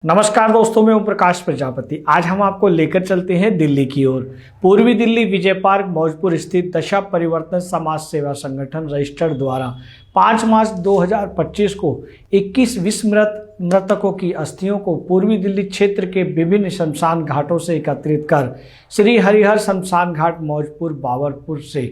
नमस्कार दोस्तों, मैं ओम प्रकाश प्रजापति। आज हम आपको लेकर चलते हैं दिल्ली की ओर। पूर्वी दिल्ली विजय पार्क मौजपुर स्थित दशा परिवर्तन समाज सेवा संगठन रजिस्टर्ड द्वारा 5 मार्च 2025 को 21 विस्मृत मृतकों की अस्थियों को पूर्वी दिल्ली क्षेत्र के विभिन्न शमशान घाटों से एकत्रित कर श्री हरिहर शमशान घाट मौजपुर बाबरपुर से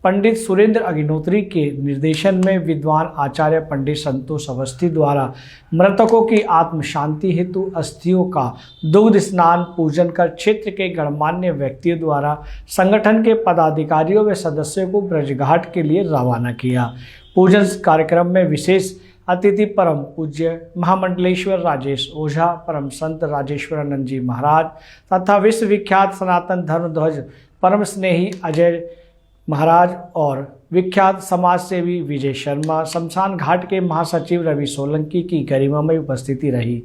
पंडित सुरेंद्र अग्निहोत्री के निर्देशन में विद्वान आचार्य पंडित संतोष अवस्थी द्वारा मृतकों की आत्म शांति हेतु अस्थियों का दुग्ध स्नान पूजन कर क्षेत्र के गणमान्य व्यक्तियों द्वारा संगठन के पदाधिकारियों व सदस्यों को ब्रजघाट के लिए रवाना किया। पूजन कार्यक्रम में विशेष अतिथि परम पूज्य महामंडलेश्वर राजेश ओझा, परम संत राजेश्वरानंद जी महाराज तथा विश्वविख्यात सनातन धर्म ध्वज परम स्नेही अजय महाराज और विख्यात समाज सेवी विजय शर्मा, शमशान घाट के महासचिव रवि सोलंकी की गरिमामय उपस्थिति रही।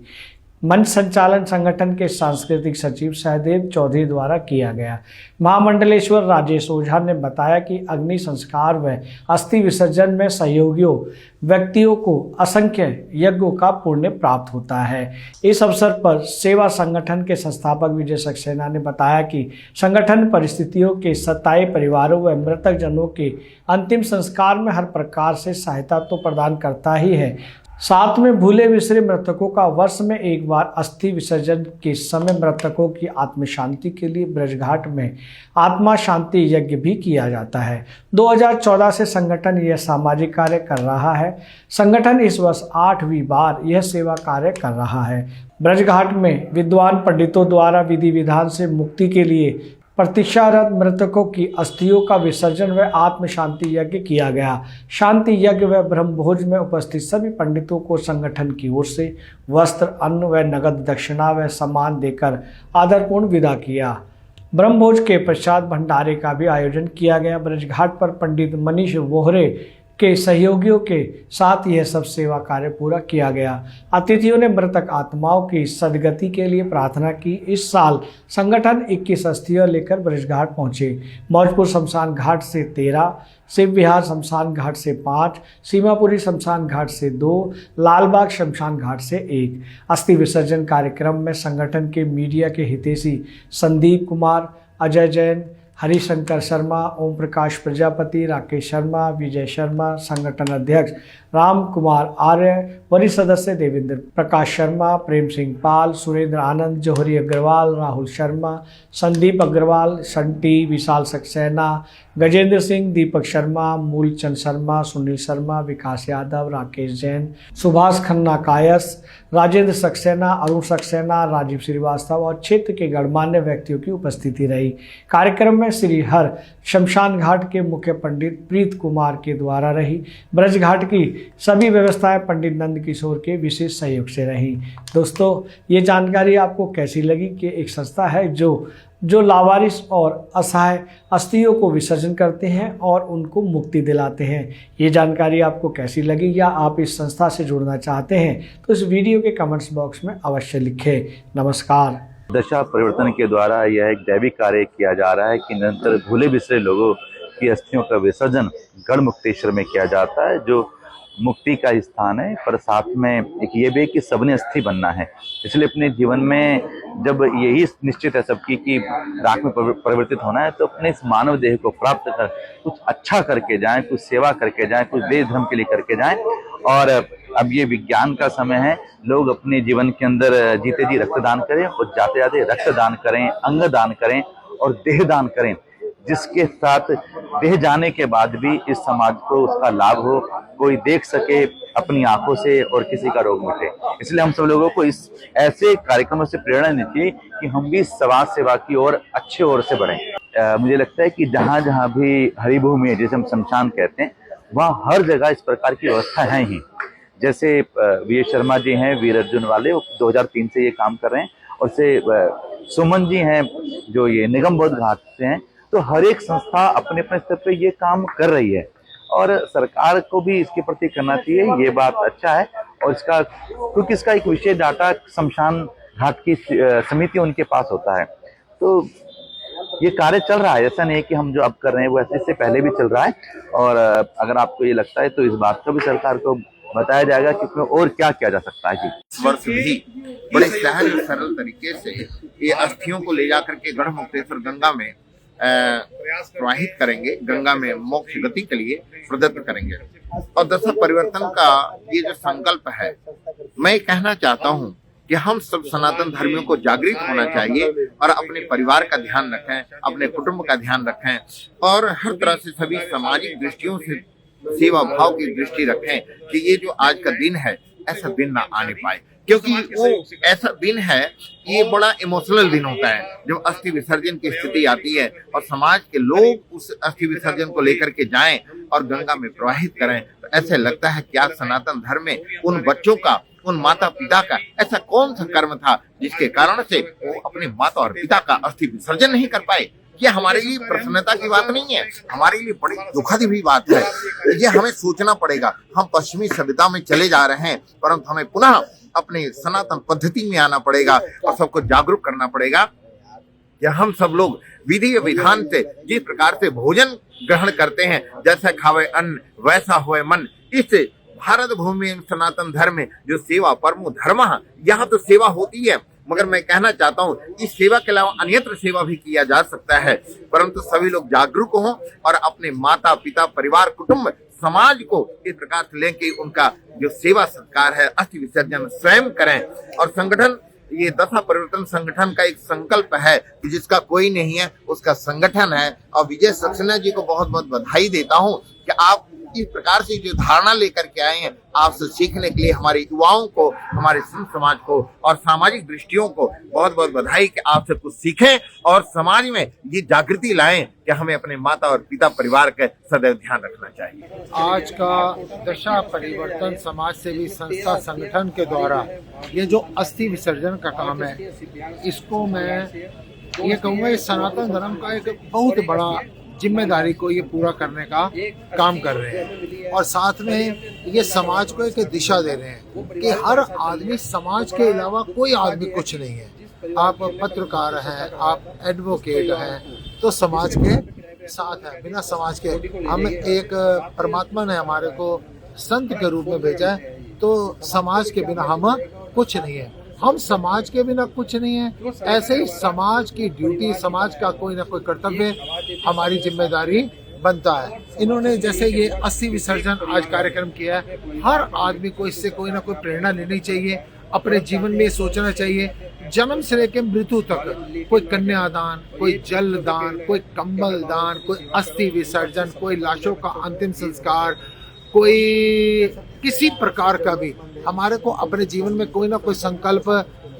मंच संचालन संगठन के सांस्कृतिक सचिव सहदेव चौधरी द्वारा किया गया। महामंडलेश्वर राजेश ओझा ने बताया कि अग्नि संस्कार व अस्थि विसर्जन में सहयोगियों व्यक्तियों को असंख्य यज्ञों का पुण्य प्राप्त होता है। इस अवसर पर सेवा संगठन के संस्थापक विजय सक्सेना ने बताया कि संगठन परिस्थितियों के सताए परिवारों व मृतक जनों के अंतिम संस्कार में हर प्रकार से सहायता तो प्रदान करता ही है, साथ में भूले बिसरे मृतकों का वर्ष में एक बार अस्थि विसर्जन के समय मृतकों की आत्म शांति के लिए ब्रजघाट में आत्मा शांति यज्ञ भी किया जाता है। 2014 से संगठन यह सामाजिक कार्य कर रहा है। संगठन इस वर्ष 8वीं बार यह सेवा कार्य कर रहा है। ब्रजघाट में विद्वान पंडितों द्वारा विधि विधान से मुक्ति के लिए प्रतीक्षारत मृतकों की अस्थियों का विसर्जन व आत्म शांति यज्ञ किया गया। शांति यज्ञ व ब्रह्मभोज में उपस्थित सभी पंडितों को संगठन की ओर से वस्त्र, अन्न व नगद दक्षिणा व सम्मान देकर आदरपूर्ण विदा किया। ब्रह्मभोज के पश्चात भंडारे का भी आयोजन किया गया। ब्रजघाट पर पंडित मनीष वोहरे के सहयोगियों के साथ यह सब सेवा कार्य पूरा किया गया। अतिथियों ने मृतक आत्माओं की सदगति के लिए प्रार्थना की। इस साल संगठन 21 अस्थियां लेकर ब्रजघाट पहुंचे। मौजपुर शमशान घाट से 13, शिव विहार शमशान घाट से 5, सीमापुरी शमशान घाट से 2, लालबाग शमशान घाट से 1। अस्थि विसर्जन कार्यक्रम में संगठन के मीडिया के हितैषी संदीप कुमार, अजय जैन, हरिशंकर शर्मा, ओम प्रकाश प्रजापति, राकेश शर्मा, विजय शर्मा, संगठन अध्यक्ष राम कुमार आर्य, वरिष्ठ सदस्य देवेंद्र प्रकाश शर्मा, प्रेम सिंह पाल, सुरेंद्र आनंद, जौहरी अग्रवाल, राहुल शर्मा, संदीप अग्रवाल, संटी, विशाल सक्सेना, गजेंद्र सिंह, दीपक शर्मा, मूलचंद शर्मा, सुनील शर्मा, विकास यादव, राकेश जैन, सुभाष खन्ना कायस, राजेंद्र सक्सेना, अरुण सक्सेना, राजीव श्रीवास्तव और क्षेत्र के गणमान्य व्यक्तियों की उपस्थिति रही। कार्यक्रम में श्री हर शमशान घाट के मुख्य पंडित प्रीत कुमार के द्वारा रही। ब्रजघाट की सभी व्यवस्थाएं पंडित नंद किशोर के विशेष सहयोग से रही। दोस्तों, ये जानकारी आपको कैसी लगी कि एक संस्था है जो लावारिस और असहाय अस्थियों को विसर्जन करते हैं और उनको मुक्ति दिलाते हैं। ये जानकारी आपको कैसी लगी या आप इस संस्था से जुड़ना चाहते हैं तो इस वीडियो के कमेंट्स बॉक्स में अवश्य लिखें। नमस्कार। दशा परिवर्तन के द्वारा यह एक दैविक कार्य किया जा रहा है कि निरंतर भूले बिसरे लोगों की अस्थियों का विसर्जन गढ़ मुक्तेश्वर में किया जाता है, जो मुक्ति का स्थान है। पर साथ में एक ये भी कि सबने अस्थि बनना है। इसलिए अपने जीवन में जब यही निश्चित है सबकी कि राख में परिवर्तित होना है, तो अपने इस मानव देह को प्राप्त कर कुछ अच्छा करके जाएं, कुछ सेवा करके जाएं, कुछ देश धर्म के लिए करके जाएं। और अब ये विज्ञान का समय है, लोग अपने जीवन के अंदर जीते जी रक्तदान करें और जाते जाते रक्तदान करें, अंग दान करें और देह दान करें, जिसके साथ देह जाने के बाद भी इस समाज को उसका लाभ हो, कोई देख सके अपनी आंखों से और किसी का रोग मिटे। इसलिए हम सब लोगों को इस ऐसे कार्यक्रमों से प्रेरणा लेनी कि हम भी समाज सेवा की ओर अच्छे ओर से बढ़ें। मुझे लगता है कि जहाँ जहाँ भी हरिभूमि है, जैसे हम शमशान कहते हैं, वहाँ हर जगह इस प्रकार की व्यवस्था है ही। जैसे वी शर्मा जी हैं वीर अर्जुन वाले, 2003 से ये काम कर रहे हैं, और से सुमन जी हैं जो ये निगम बोध घाट से हैं। तो हर एक संस्था अपने अपने स्तर पे ये काम कर रही है और सरकार को भी इसके प्रति करना चाहिए। ये बात अच्छा है। और इसका क्योंकि इसका एक विशेष डाटा शमशान घाट की समिति उनके पास होता है, तो ये कार्य चल रहा है। ऐसा नहीं है कि हम जो अब कर रहे हैं वो ऐसे इससे पहले भी चल रहा है। और अगर आपको ये लगता है तो इस बात का भी सरकार को बताया जाएगा कि इसमें और क्या किया जा सकता है। जी वर्ष भी बड़े सहज सरल तरीके से ये अस्थियों को ले जाकर के गढ़मुक्तेश्वर गंगा में प्रवाहित करेंगे, गंगा में मोक्ष गति के लिए प्रदत्त करेंगे। और दशा परिवर्तन का ये जो संकल्प है, मैं कहना चाहता हूँ कि हम सब सनातन धर्मियों को जागृत होना चाहिए और अपने परिवार का ध्यान रखें, अपने कुटुंब का ध्यान रखें और हर तरह से सभी सामाजिक दृष्टियों से सेवा भाव की दृष्टि रखें कि ये जो आज का दिन है ऐसा दिन ना आने पाए, क्योंकि वो ऐसा दिन है, ये बड़ा इमोशनल दिन होता है जब अस्थि विसर्जन की स्थिति आती है और समाज के लोग उस अस्थि विसर्जन को लेकर के जाएं और गंगा में प्रवाहित करें, तो ऐसे लगता है क्या सनातन धर्म में उन बच्चों का, उन माता पिता का ऐसा कौन सा कर्म था जिसके कारण से वो अपने माता और पिता का अस्थि विसर्जन नहीं कर पाए। ये हमारे लिए प्रसन्नता की बात नहीं है, हमारे लिए बड़ी दुखद भी बात है। ये हमें सोचना पड़ेगा। हम पश्चिमी सभ्यता में चले जा रहे हैं, परंतु हमें पुनः अपने सनातन पद्धति में आना पड़ेगा और सबको जागरूक करना पड़ेगा कि हम सब लोग विधि विधान से जिस प्रकार से भोजन ग्रहण करते हैं, जैसा खावे अन्न वैसा होए मन, इस भारत भूमि में सनातन धर्म में जो सेवा परमो धर्म, यहाँ तो सेवा होती है, मगर मैं कहना चाहता हूँ इस सेवा के अलावा अन्यत्र सेवा भी किया जा सकता है, परंतु सभी लोग जागरूक हों और अपने माता पिता परिवार कुटुंब समाज को इस प्रकार से लें कि उनका जो सेवा सत्कार है अस्थि विसर्जन स्वयं करें। और संगठन, ये दशा परिवर्तन संगठन का एक संकल्प है कि जिसका कोई नहीं है उसका संगठन है। और विजय सक्सेना जी को बहुत बहुत बधाई देता हूँ कि आप इस प्रकार से जो धारणा लेकर के आए हैं, आपसे सीखने के लिए हमारे युवाओं को, हमारे संत समाज को और सामाजिक दृष्टियों को बहुत बहुत बधाई कि आपसे कुछ सीखें और समाज में ये जागृति लाएं कि हमें अपने माता और पिता परिवार का सदैव ध्यान रखना चाहिए। आज का दशा परिवर्तन समाज सेवी संस्था संगठन के द्वारा ये जो अस्थि विसर्जन का काम है, इसको मैं ये कहूँगा ये सनातन धर्म का एक बहुत बड़ा जिम्मेदारी को ये पूरा करने का काम कर रहे हैं और साथ में ये समाज को एक दिशा दे रहे हैं कि हर आदमी, समाज के अलावा कोई आदमी कुछ नहीं है। आप पत्रकार हैं, आप एडवोकेट हैं, तो समाज के साथ है। बिना समाज के हम एक परमात्मा ने हमारे को संत के रूप में भेजा है, तो समाज के बिना हम कुछ नहीं है। हम समाज के बिना कुछ नहीं है। ऐसे ही समाज की ड्यूटी, समाज का कोई ना कोई कर्तव्य हमारी जिम्मेदारी बनता है। इन्होंने जैसे ये अस्थि विसर्जन आज कार्यक्रम किया है, हर आदमी को इससे कोई ना कोई प्रेरणा लेनी चाहिए। अपने जीवन में सोचना चाहिए, जन्म से लेकर मृत्यु तक कोई कन्यादान, कोई जल दान, कोई कंबल दान, कोई अस्थि विसर्जन, कोई लाशों का अंतिम संस्कार, कोई किसी प्रकार का भी हमारे को अपने जीवन में कोई ना कोई संकल्प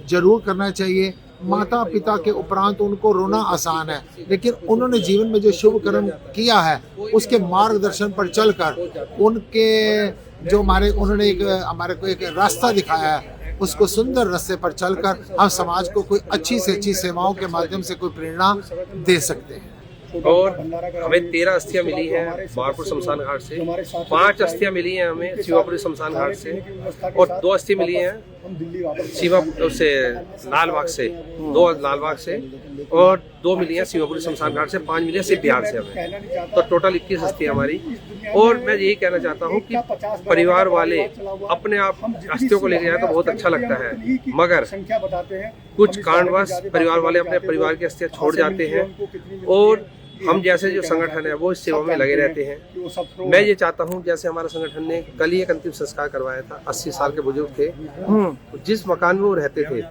जरूर करना चाहिए। माता पिता के उपरांत उनको रोना आसान है, लेकिन उन्होंने जीवन में जो शुभ कर्म किया है उसके मार्गदर्शन पर चलकर उनके जो उन्होंने हमारे को एक रास्ता दिखाया है, उसको सुंदर रास्ते पर चलकर हम समाज को कोई अच्छी से अच्छी सेवाओं के माध्यम से कोई प्रेरणा दे सकते हैं। और हमें 13 अस्थियां मिली हैं बारपुर शमशान घाट से, 5 अस्थियां मिली हैं हमें शिवापुरी शमशान घाट से और 2 अस्थि मिली हैं शिवापुर से लालबाग से, 2 लालबाग से और 2 मिली हैं शिवापुरी शमशान घाट से, 5 मिली हैं सिर्फ बिहार से हमें, तो टोटल 21 अस्थियां हमारी। और मैं यही कहना चाहता हूँ कि परिवार वाले अपने आप अस्थियों को लेके जाए तो बहुत अच्छा लगता है, मगर कुछ कारणवश परिवार वाले अपने परिवार की अस्थियां छोड़ जाते हैं और हम जैसे जो संगठन है वो इस सेवा में लगे रहते हैं। मैं ये चाहता हूँ, जैसे हमारा संगठन ने कल ही एक अंतिम संस्कार करवाया था, 80 साल के बुजुर्ग थे, जिस मकान में वो रहते थे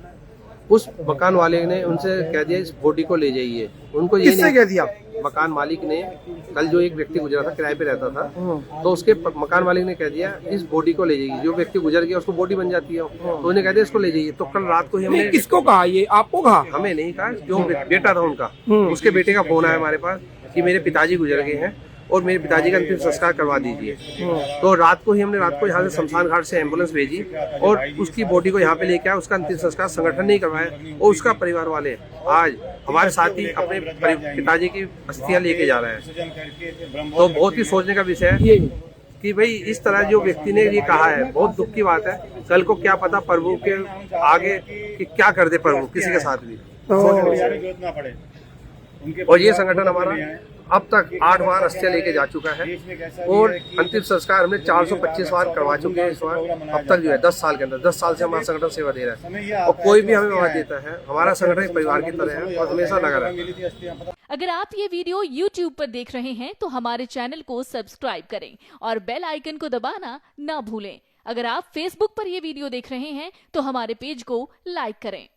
उस मकान वाले ने उनसे कह दिया इस बॉडी को ले जाइए। उनको ये नहीं कह दिया, मकान मालिक ने, कल जो एक व्यक्ति गुजरा था, किराए पे रहता था, तो उसके मकान मालिक ने कह दिया इस बॉडी को ले जाइए। जो व्यक्ति गुजर गया उसको बॉडी बन जाती है, तो उन्हें कह दिया इसको ले जाइए। तो कल रात को ही हमने, किसको कहा, ये आपको कहा? हमें नहीं कहा, जो बेटा था उनका, उसके बेटे का फोन आया हमारे पास कि मेरे पिताजी गुजर गए हैं और मेरे पिताजी का अंतिम संस्कार करवा दीजिए। तो रात को यहाँ से शमशान घाट से एम्बुलेंस भेजी और उसकी बॉडी को यहाँ पे लेके आया। उसका अंतिम संस्कार संगठन नहीं करवाया और उसका परिवार वाले आज हमारे साथ ही अपने पिताजी की अस्थियां लेके जा रहे हैं। तो बहुत ही सोचने का विषय है कि भाई इस तरह जो व्यक्ति ने ये कहा है, बहुत दुख की बात है। कल को क्या पता प्रभु के आगे कि क्या कर दे प्रभु किसी के साथ भी। और ये संगठन हमारा अब तक 8 बार अस्थियां लेके जा चुका है और अंतिम संस्कार हमने 425 बार करवा चुके हैं इस बार अब तक जो है 10 साल के अंदर। 10 साल से हमारा संगठन सेवा दे रहा है और कोई भी हमें मौका देता है, हमारा संगठन एक परिवार की तरह है और हमेशा लगा रहता है। अगर आप ये वीडियो YouTube पर देख रहे हैं तो हमारे चैनल को सब्सक्राइब करें और बेल आइकन को दबाना ना भूलें। अगर आप Facebook पर ये वीडियो देख रहे हैं तो हमारे पेज को लाइक करें।